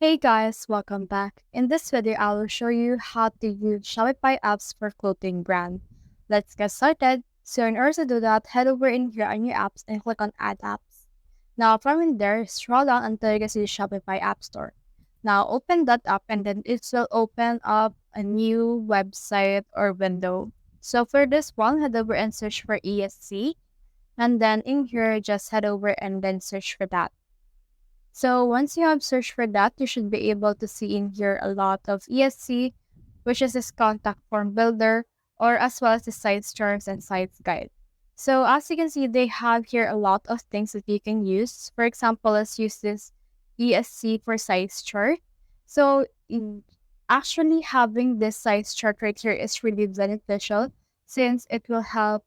Hey guys, welcome back. In this video, I will show you how to use Shopify apps for clothing brand. Let's get started. So in order to do that, head over in here on your apps and click on Add Apps. Now from in there, scroll down until you can see the Shopify App Store. Now open that up and then it will open up a new website or window. So for this one, head over and search for ESC. And then in here, just head over and then search for that. So once you have searched for that, you should be able to see in here a lot of ESC, which is this contact form builder, or as well as the sites charts and sites guide. So as you can see, they have here a lot of things that you can use. For example, let's use this ESC for size chart. So actually having this size chart right here is really beneficial since it will help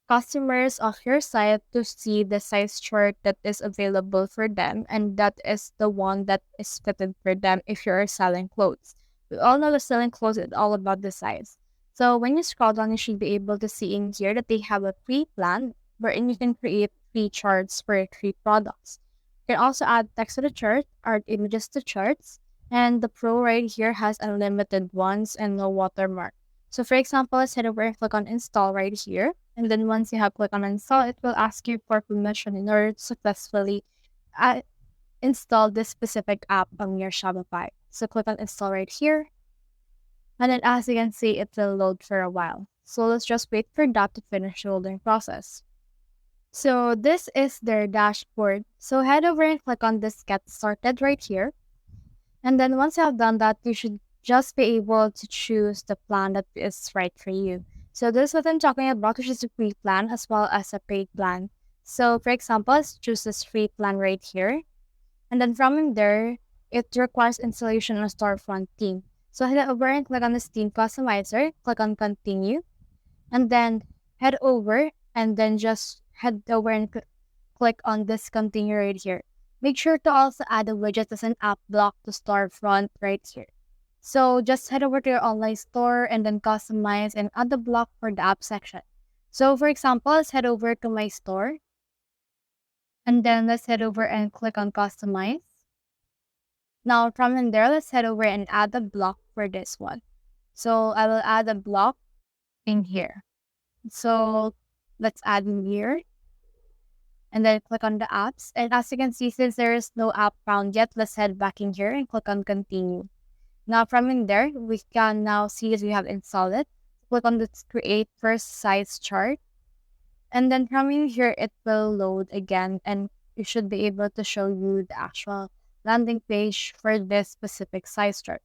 customers of your site to see the size chart that is available for them, and that is the one that is fitted for them if you're selling clothes. We all know that selling clothes is all about the size. So when you scroll down, you should be able to see in here that they have a free plan wherein you can create free charts for three products. You can also add text to the chart, add images to charts, and the pro right here has unlimited ones and no watermark. So for example, let's head over and click on install right here. And then once you have clicked on install, it will ask you for permission in order to successfully uh, install this specific app on your Shopify. So click on install right here. And then as you can see, it will load for a while. So let's just wait for that to finish the loading process. So this is their dashboard. So head over and click on this get started right here. And then once you have done that, you should just be able to choose the plan that is right for you. So this is what I'm talking about, which is a free plan as well as a paid plan. So for example, let's choose this free plan right here. And then from in there, it requires installation on a storefront theme. So head over and click on this theme customizer, click on continue, and then head over and then just head over and click on this continue right here. Make sure to also add a widget as an app block to storefront right here. So just head over to your online store and then customize and add the block for the app section. So for example, let's head over to my store. And then let's head over and click on customize. Now from in there, let's head over and add the block for this one. So I will add a block in here. So let's add in here. And then click on the apps. And as you can see, since there is no app found yet, let's head back in here and click on continue. Now from in there, we can now see as we have installed it. Click on the create first size chart. And then from in here, it will load again and it should be able to show you the actual landing page for this specific size chart.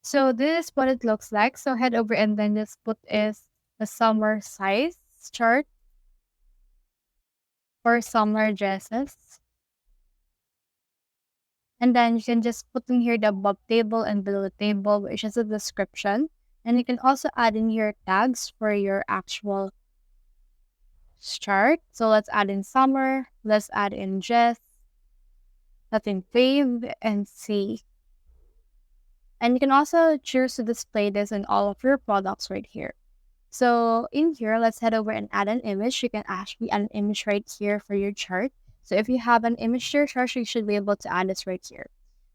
So this is what it looks like. So head over and then just put is the summer size chart for summer dresses. And then you can just put in here the above table and below the table, which is a description. And you can also add in your tags for your actual chart. So let's add in summer, let's add in dress, let's in fave, and see. And you can also choose to display this in all of your products right here. So in here, let's head over and add an image. You can actually add an image right here for your chart. So if you have an image to your chart, you should be able to add this right here.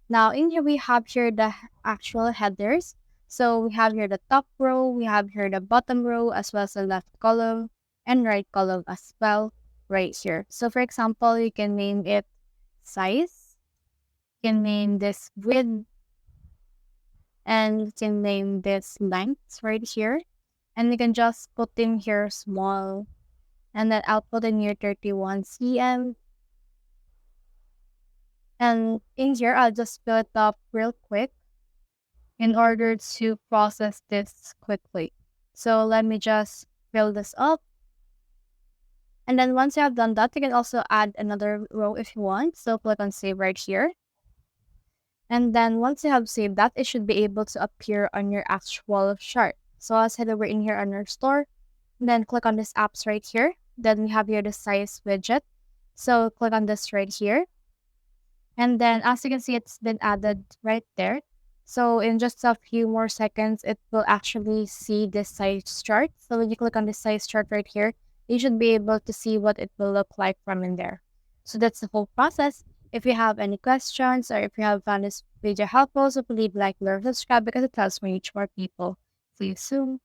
Now in here, we have here the actual headers. So we have here the top row, we have here the bottom row, as well as the left column and right column as well right here. So for example, you can name it size, you can name this width, and you can name this length right here. And you can just put in here small, and then I'll put in here 31 cm. And in here, I'll just fill it up real quick in order to process this quickly. So let me just fill this up. And then once you have done that, you can also add another row if you want. So click on save right here. And then once you have saved that, it should be able to appear on your actual chart. So let's head over in here on our store. And then click on this apps right here. Then we have here the size widget. So click on this right here. And then as you can see, it's been added right there. So in just a few more seconds, it will actually see this size chart. So when you click on this size chart right here, you should be able to see what it will look like from in there. So that's the whole process. If you have any questions or if you have found this video helpful, so please like, learn, subscribe because it helps me reach more people. See you soon.